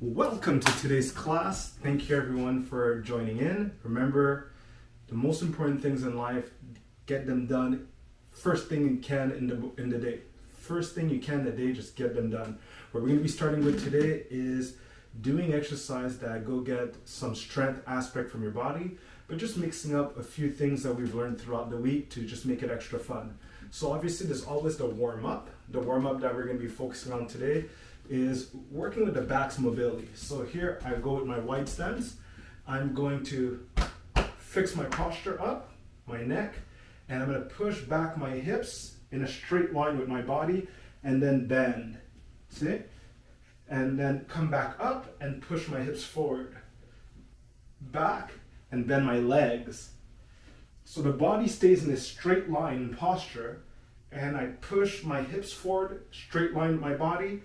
Welcome to today's class. Thank you everyone for joining in. Remember, the most important things in life, get them done first thing you can in the day. First thing you can in the day, just get them done. What we're going to be starting with today is doing exercise that go get some strength aspect from your body, but just mixing up a few things that we've learned throughout the week to just make it extra fun. So obviously there's always the warm-up. The warm-up that we're going to be focusing on today is working with the back's mobility. So here I go with my wide stance. I'm going to fix my posture up, my neck, and I'm going to push back my hips in a straight line with my body and then bend. See? And then come back up and push my hips forward. Back and bend my legs. So the body stays in this straight line posture, and I push my hips forward, straight line with my body,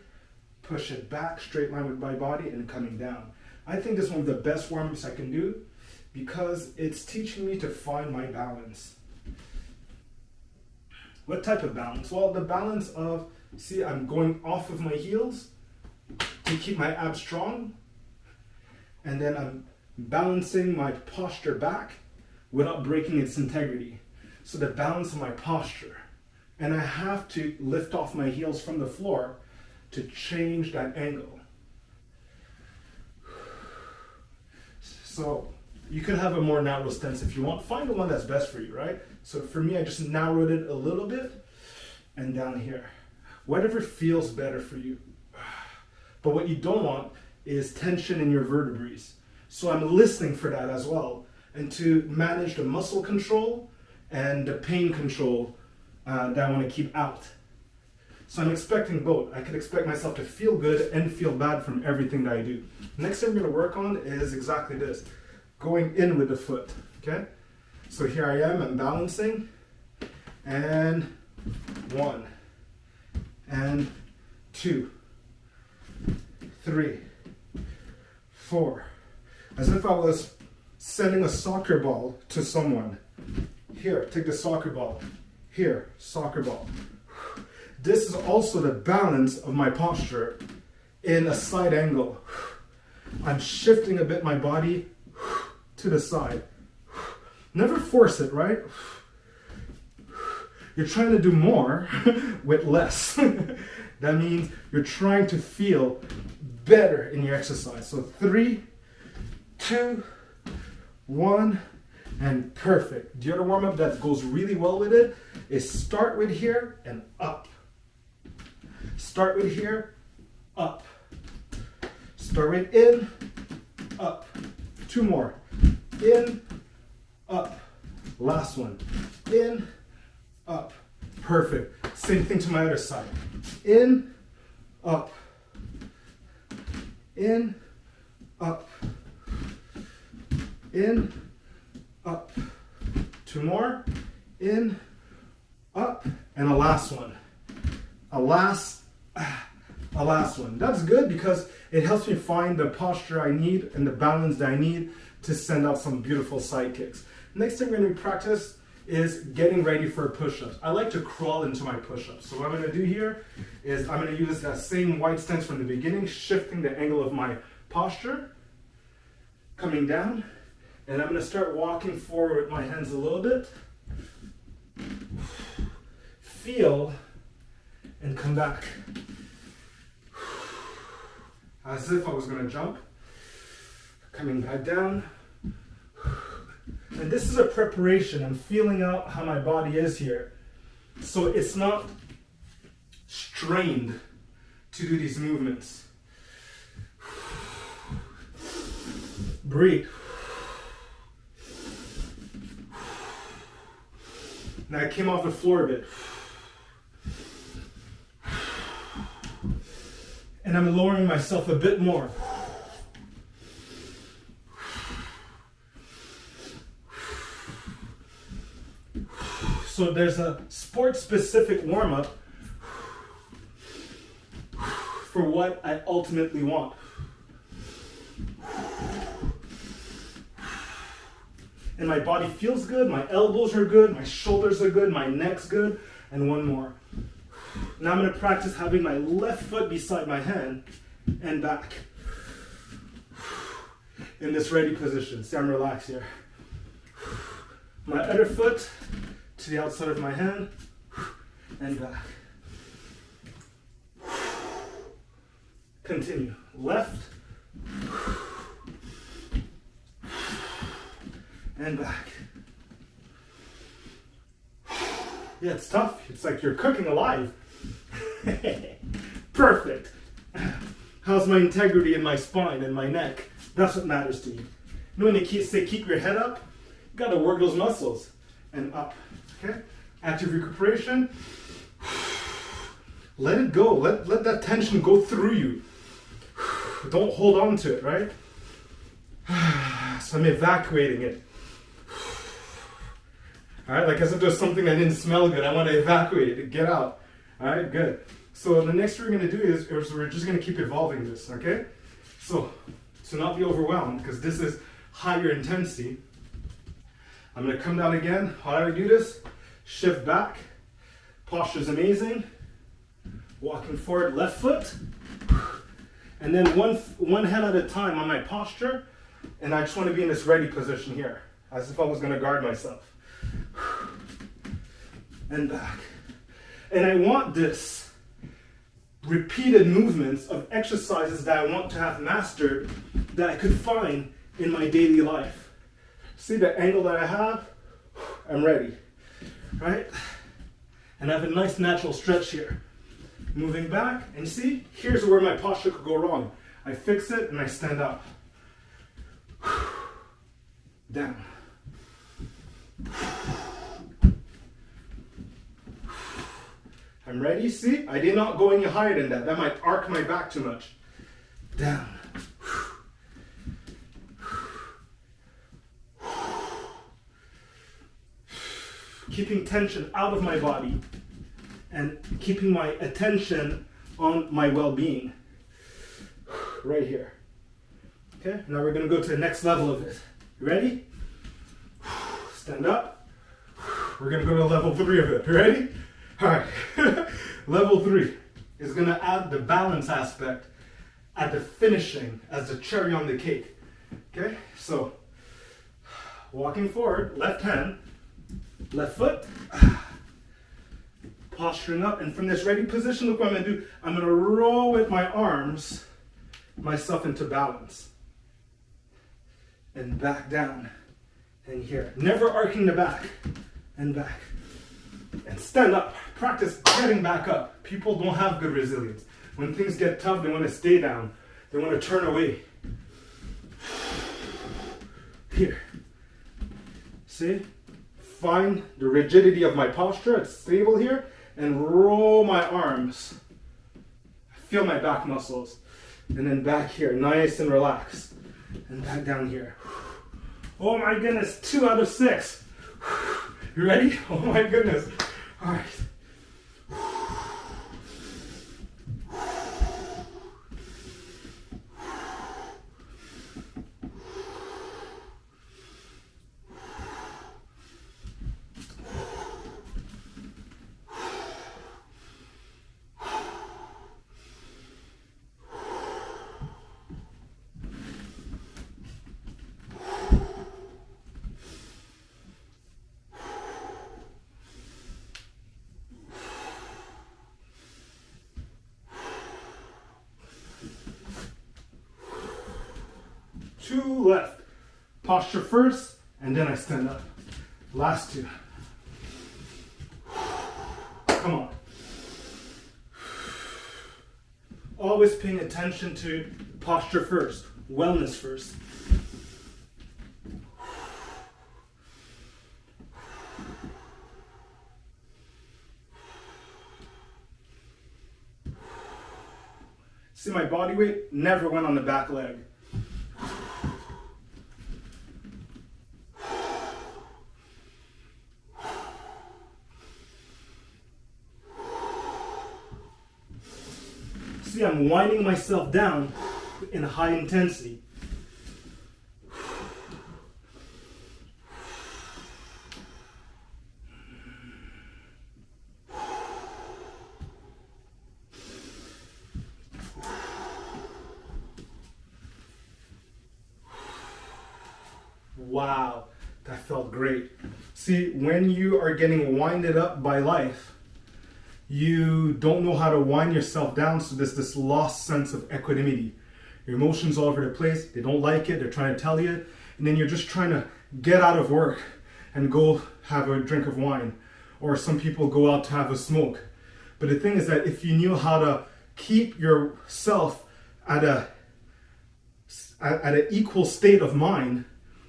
push it back, straight line with my body, and coming down. I think this is one of the best warm-ups I can do because it's teaching me to find my balance. What type of balance? Well, the balance of, see, I'm going off of my heels to keep my abs strong, and then I'm balancing my posture back without breaking its integrity. So the balance of my posture. And I have to lift off my heels from the floor to change that angle. So you could have a more narrow stance if you want. Find the one that's best for you, right? So for me, I just narrowed it a little bit and down here. Whatever feels better for you. But what you don't want is tension in your vertebrae. So I'm listening for that as well. And to manage the muscle control and the pain control that I want to keep out. So I'm expecting both. I could expect myself to feel good and feel bad from everything that I do. Next thing we're going to work on is exactly this. Going in with the foot, okay? So here I am, I'm balancing. And 1. And 2. 3. 4. As if I was sending a soccer ball to someone. Here, take the soccer ball. Here, soccer ball. This is also the balance of my posture in a side angle. I'm shifting a bit my body to the side. Never force it, right? You're trying to do more with less. That means you're trying to feel better in your exercise. So 3, 2, 1, and perfect. The other warm-up that goes really well with it is start with here and up. Start with here, up. Start with in, up. 2 more. In, up. Last one. In, up. Perfect. Same thing to my other side. In, up. In, up. In, up. 2 more. In, up. And a last one. A last one. That's good because it helps me find the posture I need and the balance that I need to send out some beautiful side kicks. Next thing we're going to practice is getting ready for push-ups. I like to crawl into my push-ups. So what I'm going to do here is I'm going to use that same wide stance from the beginning, shifting the angle of my posture, coming down, and I'm going to start walking forward with my hands a little bit. Feel and come back. As if I was going to jump. Coming back down. And this is a preparation. I'm feeling out how my body is here. So it's not strained to do these movements. Breathe. Now I came off the floor a bit. And I'm lowering myself a bit more. So there's a sport-specific warm-up for what I ultimately want. And my body feels good, my elbows are good, my shoulders are good, my neck's good, and one more. Now I'm going to practice having my left foot beside my hand and back. in this ready position. See, I'm relaxed here. My other foot to the outside of my hand and back. Continue. Left and back. Yeah, it's tough. It's like you're cooking alive. Perfect. How's my integrity in my spine and my neck? That's what matters to me. You know when they say keep your head up? You gotta work those muscles. And up. Okay? Active recuperation. Let it go. Let that tension go through you. Don't hold on to it, right? So I'm evacuating it. Alright, like as if there's something that didn't smell good. I want to evacuate it, get out. Alright, good. So the next thing we're going to do is we're just going to keep evolving this, okay? So, to not be overwhelmed, because this is higher intensity, I'm going to come down again. How do I do this? Shift back. Posture's amazing. Walking forward, left foot. And then one hand at a time on my posture. And I just want to be in this ready position here, as if I was going to guard myself. And back. And I want this repeated movements of exercises that I want to have mastered that I could find in my daily life. See the angle that I have? I'm ready, right? And I have a nice natural stretch here. Moving back, and see, here's where my posture could go wrong. I fix it and I stand up. Down. I'm ready, see? I did not go any higher than that. That might arc my back too much. Down. Keeping tension out of my body and keeping my attention on my well-being. Right here. Okay, now we're going to go to the next level of it. You ready? Stand up. We're going to go to level 3 of it. You ready? All right. Level 3 is going to add the balance aspect at the finishing as the cherry on the cake. Okay, so walking forward, left hand, left foot, posturing up, and from this ready position, look what I'm going to do. I'm going to roll with my arms myself into balance. And back down. And here. Never arcing the back. And back. And stand up. Practice getting back up. People don't have good resilience. When things get tough, they want to stay down. They want to turn away. Here. See? Find the rigidity of my posture. It's stable here. And roll my arms. Feel my back muscles. And then back here. Nice and relaxed. And back down here. Oh my goodness. 2 out of 6. You ready? Oh my goodness. All right. Two left. Posture first, and then I stand up. Last 2. Come on. Always paying attention to posture first, wellness first. See, my body weight never went on the back leg. See, I'm winding myself down in high intensity. wow, that felt great. See, when you are getting winded up by life, you don't know how to wind yourself down, so there's this lost sense of equanimity. Your emotions all over the place, they don't like it, they're trying to tell you, and then you're just trying to get out of work and go have a drink of wine. Or some people go out to have a smoke. But the thing is that if you knew how to keep yourself at an equal state of mind,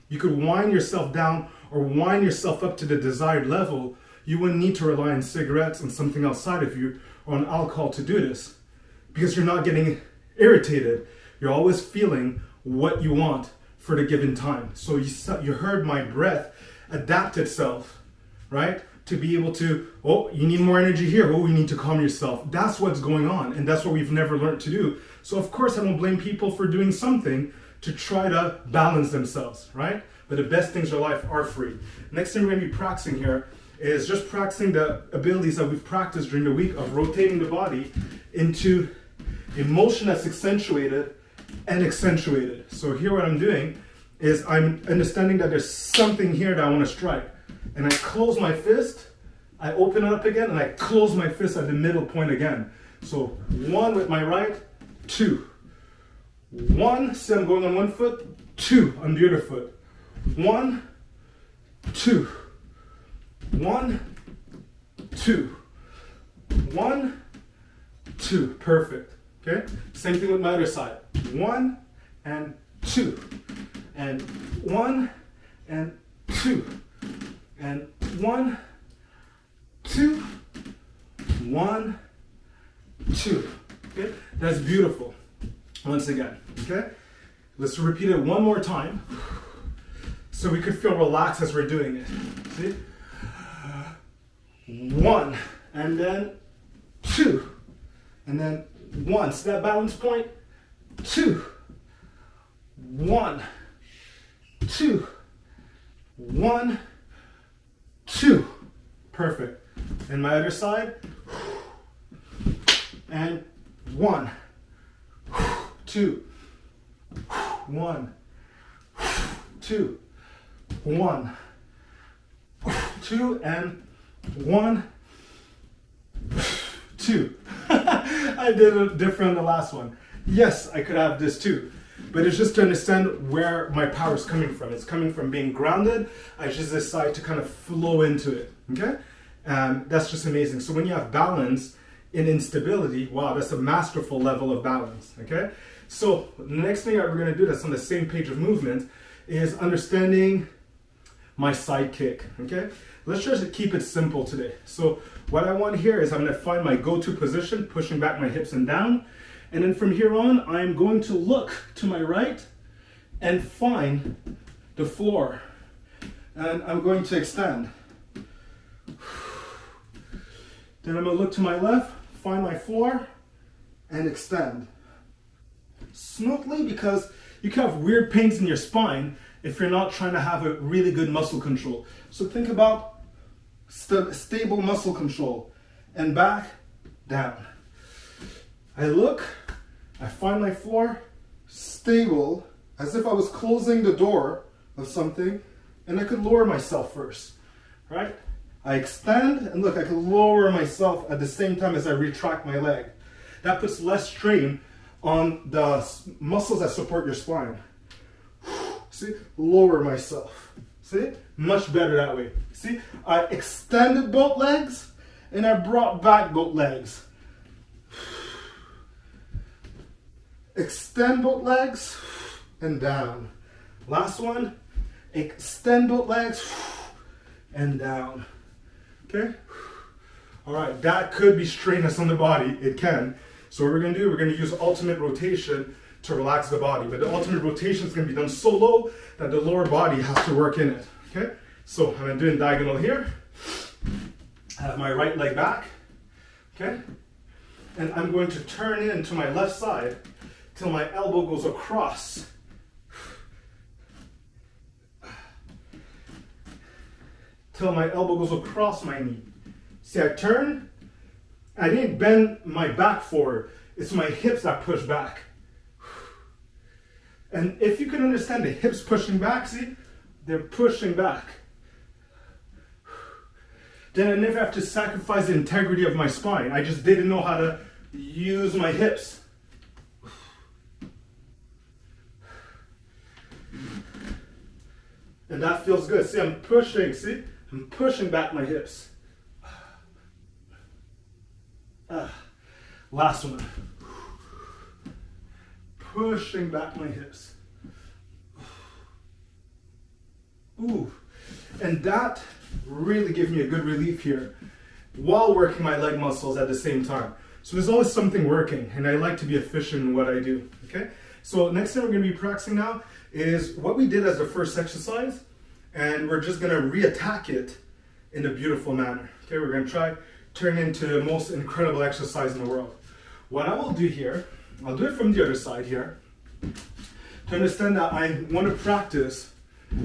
you could wind yourself down or wind yourself up to the desired level. You wouldn't need to rely on cigarettes and something outside of you or on alcohol to do this, because you're not getting irritated. You're always feeling what you want for the given time. So you heard my breath adapt itself, right? To be able to, oh, you need more energy here. Oh, you need to calm yourself. That's what's going on. And that's what we've never learned to do. So of course I don't blame people for doing something to try to balance themselves, right? But the best things in life are free. Next thing we're going to be practicing here is just practicing the abilities that we've practiced during the week of rotating the body into a motion that's accentuated and accentuated. So here what I'm doing is I'm understanding that there's something here that I want to strike. And I close my fist, I open it up again, and I close my fist at the middle point again. So 1 with my right, 2. 1, see I'm going on one foot, 2 on the other foot. 1, 2. 1, 2. 1, 2. Perfect. Okay? Same thing with my other side. 1 and 2. And 1 and 2. And 1, 2, 1, 2. Okay? That's beautiful. Once again. Okay? Let's repeat it one more time so we could feel relaxed as we're doing it. See? 1, and then 2, and then 1. See that balance point? 2, 1, 2, 1, 2. Perfect. And my other side. And 1, 2, 1, 2, 1, 2, and 1, 2. I did it different than the last one. Yes, I could have this too. But it's just to understand where my power is coming from. It's coming from being grounded. I just decide to kind of flow into it. Okay? That's just amazing. So when you have balance in instability, wow, that's a masterful level of balance. Okay? So the next thing that we're going to do that's on the same page of movement is understanding my side kick. Okay? Let's just keep it simple today. So what I want here is I'm going to find my go-to position, pushing back my hips and down. And then from here on, I'm going to look to my right and find the floor. And I'm going to extend. Then I'm going to look to my left, find my floor, and extend. Smoothly, because you can have weird pains in your spine if you're not trying to have a really good muscle control. So think about stable muscle control. And back, down. I look, I find my floor, stable, as if I was closing the door of something, and I could lower myself first, right? I extend, and look, I can lower myself at the same time as I retract my leg. That puts less strain on the muscles that support your spine. See, lower myself. See, much better that way. See, I extended both legs, and I brought back both legs. Extend both legs and down. Last one, extend both legs and down. Okay? All right, that could be strenuous on the body. It can. So what we're going to do, we're going to use alternate rotation to relax the body. But the alternate rotation is going to be done so low that the lower body has to work in it. Okay? So I'm doing diagonal here. I have my right leg back. Okay? And I'm going to turn in to my left side till my elbow goes across. Till my elbow goes across my knee. See, I turn. I didn't bend my back forward. It's my hips that push back. And if you can understand the hips pushing back, see, They're pushing back. Then I never have to sacrifice the integrity of my spine. I just didn't know how to use my hips. And that feels good. See, I'm pushing back my hips. Last one. Pushing back my hips. Ooh. And that really gives me a good relief here while working my leg muscles at the same time. So there's always something working, and I like to be efficient in what I do. Okay? So next thing we're going to be practicing now is what we did as the first exercise, and we're just going to re-attack it in a beautiful manner. Okay, we're going to try turn into the most incredible exercise in the world. What I will do here, I'll do it from the other side here, to understand that I want to practice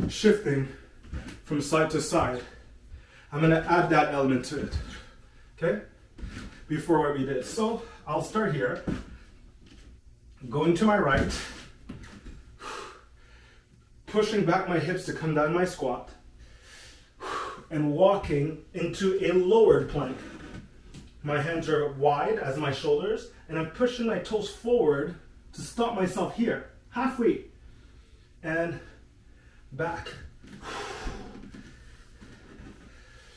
shifting from side to side. I'm going to add that element to it. Okay, before what we did. So I'll start here, going to my right, pushing back my hips to come down my squat, and walking into a lowered plank. My hands are wide as my shoulders, and I'm pushing my toes forward to stop myself here, halfway, and back.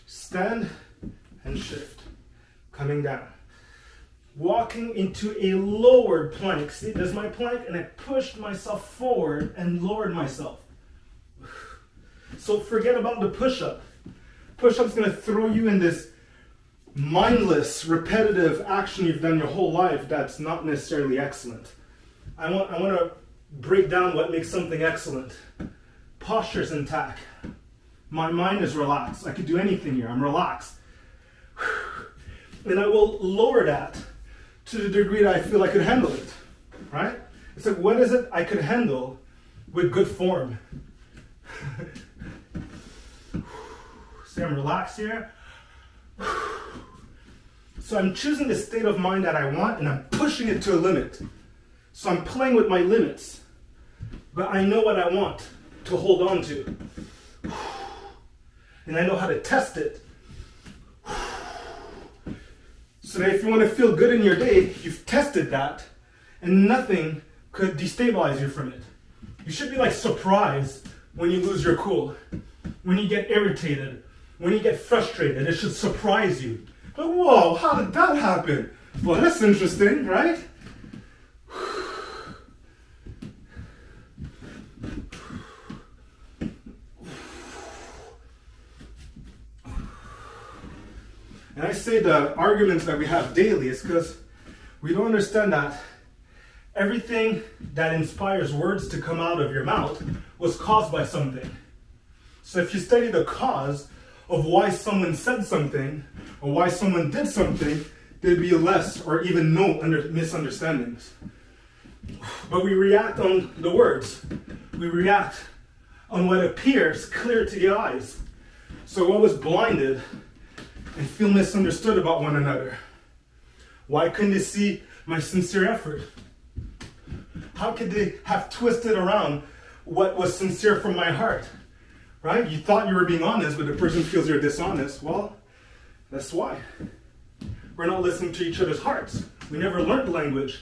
Stand and shift, coming down. Walking into a lowered plank. See, there's my plank, and I pushed myself forward and lowered myself. So forget about the push-up. Push-up's going to throw you in this mindless, repetitive action you've done your whole life that's not necessarily excellent. I want to break down what makes something excellent. Posture's intact. My mind is relaxed. I could do anything here. I'm relaxed. And I will lower that to the degree that I feel I could handle it. Right? It's like, what is it I could handle with good form? See, I'm relaxed here. So I'm choosing the state of mind that I want, and I'm pushing it to a limit. So I'm playing with my limits. But I know what I want to hold on to. And I know how to test it. So that if you want to feel good in your day, you've tested that, and nothing could destabilize you from it. You should be like surprised when you lose your cool, when you get irritated, when you get frustrated. It should surprise you. Like, whoa, how did that happen? Well, that's interesting, right? And I say the arguments that we have daily is because we don't understand that everything that inspires words to come out of your mouth was caused by something. So if you study the cause of why someone said something or why someone did something, there'd be less or even no misunderstandings. But we react on the words. We react on what appears clear to the eyes. So what was blinded and feel misunderstood about one another? Why couldn't they see my sincere effort? How could they have twisted around what was sincere from my heart? Right? You thought you were being honest, but the person feels you're dishonest. Well, that's why. We're not listening to each other's hearts. We never learned language.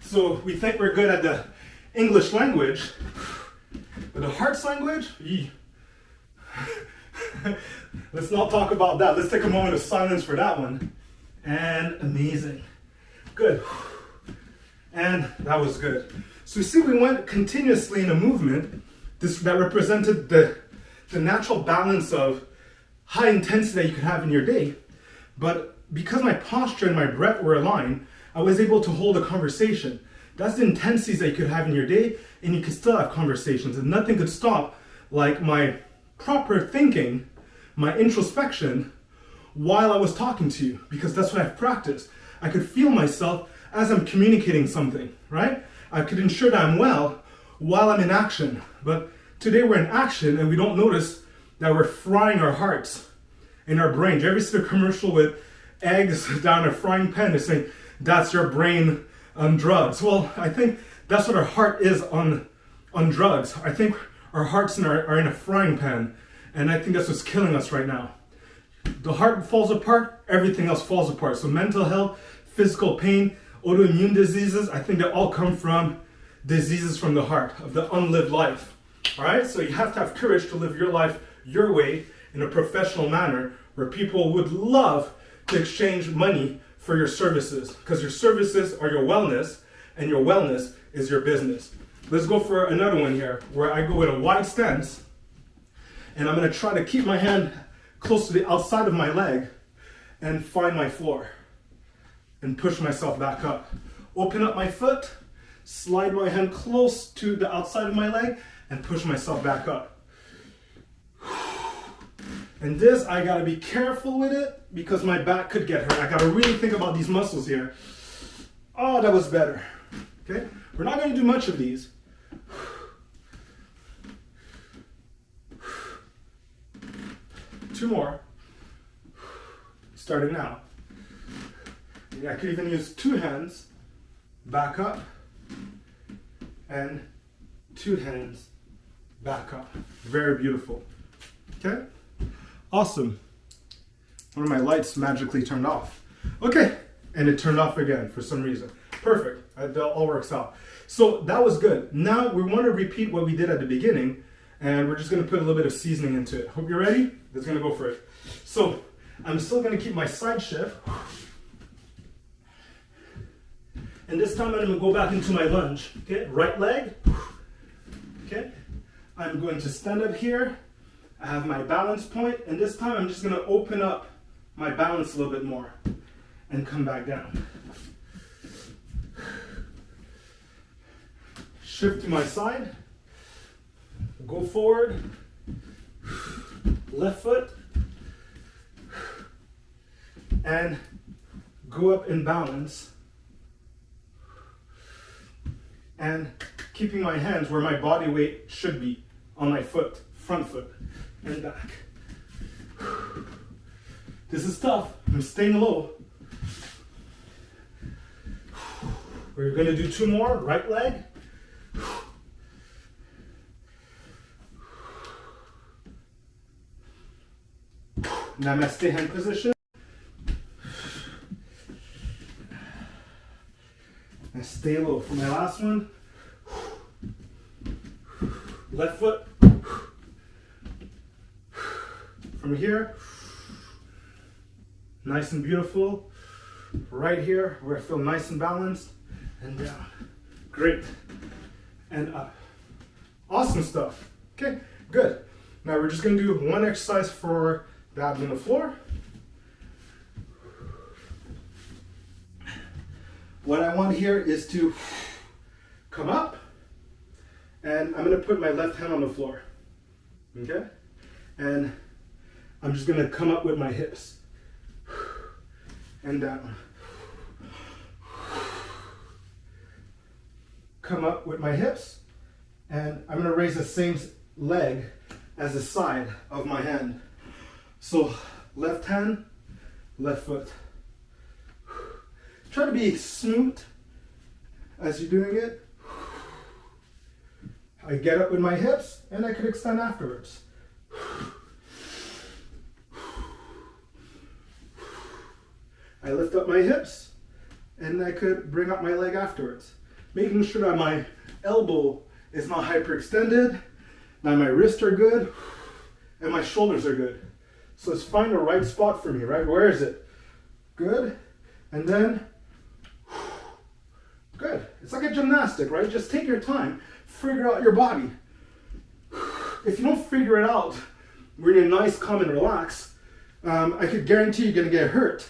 So we think we're good at the English language, but the heart's language? Let's not talk about that. Let's take a moment of silence for that one. And amazing. Good. And that was good. So you see, we went continuously in a movement that represented the natural balance of high intensity that you could have in your day. But because my posture and my breath were aligned, I was able to hold a conversation. That's the intensities that you could have in your day, and you could still have conversations. And nothing could stop like my proper thinking, my introspection, while I was talking to you, because that's what I've practiced. I could feel myself as I'm communicating something, right? I could ensure that I'm well while I'm in action. But today we're in action and we don't notice that we're frying our hearts in our brain. Do you ever see the commercial with eggs down a frying pan? They're saying, that's your brain on drugs. Well, I think that's what our heart is on drugs. I think our hearts are in a frying pan. And I think that's what's killing us right now. The heart falls apart, everything else falls apart. So mental health, physical pain, autoimmune diseases, I think they all come from diseases from the heart, of the unlived life. All right, so you have to have courage to live your life your way in a professional manner where people would love to exchange money for your services, because your services are your wellness and your wellness is your business. Let's go for another one here where I go with a wide stance and I'm going to try to keep my hand close to the outside of my leg and find my floor and push myself back up. Open up my foot, slide my hand close to the outside of my leg and push myself back up. And this, I gotta be careful with it because my back could get hurt. I gotta really think about these muscles here. Oh, that was better. Okay, we're not gonna do much of these. Two more. Starting now. I could even use two hands, back up, and two hands, back up. Very beautiful. Okay? Awesome. One of my lights magically turned off. Okay, and it turned off again for some reason. Perfect. That all works out. So that was good. Now we want to repeat what we did at the beginning, and we're just going to put a little bit of seasoning into it. Hope you're ready. Let's going to go for it. So I'm still going to keep my side shift. And this time I'm going to go back into my lunge. Okay, right leg. Okay, I'm going to stand up here. I have my balance point, and this time I'm just going to open up my balance a little bit more and come back down. Shift to my side. Go forward. Left foot. And go up in balance. And keeping my hands where my body weight should be, on my foot, front foot, and back. This is tough. I'm staying low. We're going to do two more. Right leg. Namaste hand position. And stay low for my last one. Left foot. From here. Nice and beautiful. Right here where I feel nice and balanced. And down. Great. And up. Awesome stuff. Okay, good. Now we're just going to do one exercise for the abs on the floor. What I want here is to come up, and I'm going to put my left hand on the floor. Okay? And I'm just going to come up with my hips. And down. Come up with my hips, and I'm going to raise the same leg as the side of my hand. So left hand, left foot. Try to be smooth as you're doing it. I get up with my hips and I could extend afterwards. I lift up my hips and I could bring up my leg afterwards. Making sure that my elbow is not hyperextended, that my wrists are good, and my shoulders are good. So let's find the right spot for me, right? Where is it? Good. And then, good. It's like a gymnastic, right? Just take your time, figure out your body. If you don't figure it out, when you're nice, calm, and relax, I could guarantee you're gonna get hurt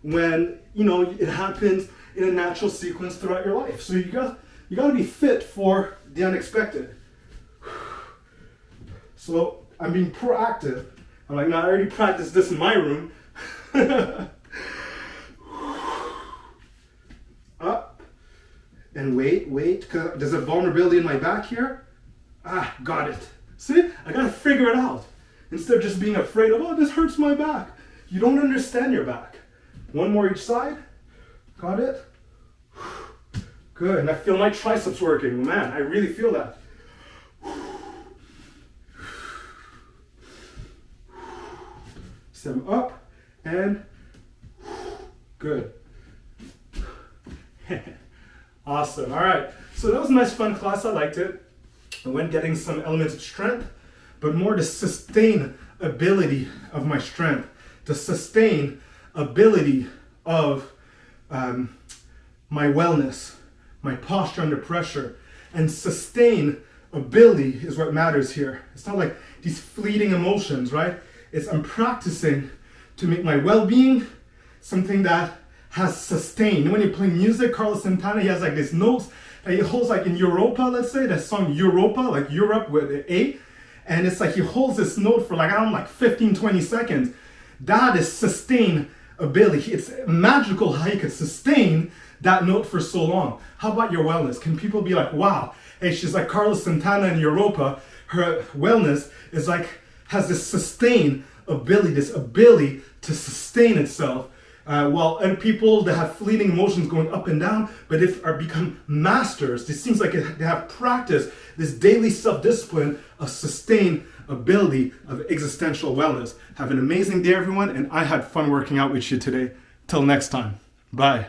when, you know, it happens in a natural sequence throughout your life. So you gotta be fit for the unexpected. So I'm being proactive. I'm like, no, I already practiced this in my room. Up and wait, because there's a vulnerability in my back here. Ah, got it. See, I gotta figure it out. Instead of just being afraid of, oh, this hurts my back. You don't understand your back. One more each side. Got it? Good, and I feel my triceps working. Man, I really feel that. Stem up and good. Awesome. All right. So that was a nice fun class. I liked it. I went getting some elements of strength, but more the sustainability of my strength, the sustainability of my wellness, my posture under pressure, and sustainability is what matters here. It's not like these fleeting emotions, right? I'm practicing to make my well-being something that has sustained. When you play music, Carlos Santana, he has like these notes that he holds, like in Europa, let's say, that song Europa, like Europe with an A, and it's like he holds this note for like, I don't know, like 15, 20 seconds. That is sustainability. It's magical how you can sustain that note for so long. How about your wellness? Can people be like, wow, hey, she's like Carlos Santana in Europa, her wellness is like, has this sustainability, this ability to sustain itself. While other people that have fleeting emotions going up and down, but are become masters. It seems like they have practiced this daily self-discipline of sustainability of existential wellness. Have an amazing day, everyone, and I had fun working out with you today. Till next time. Bye.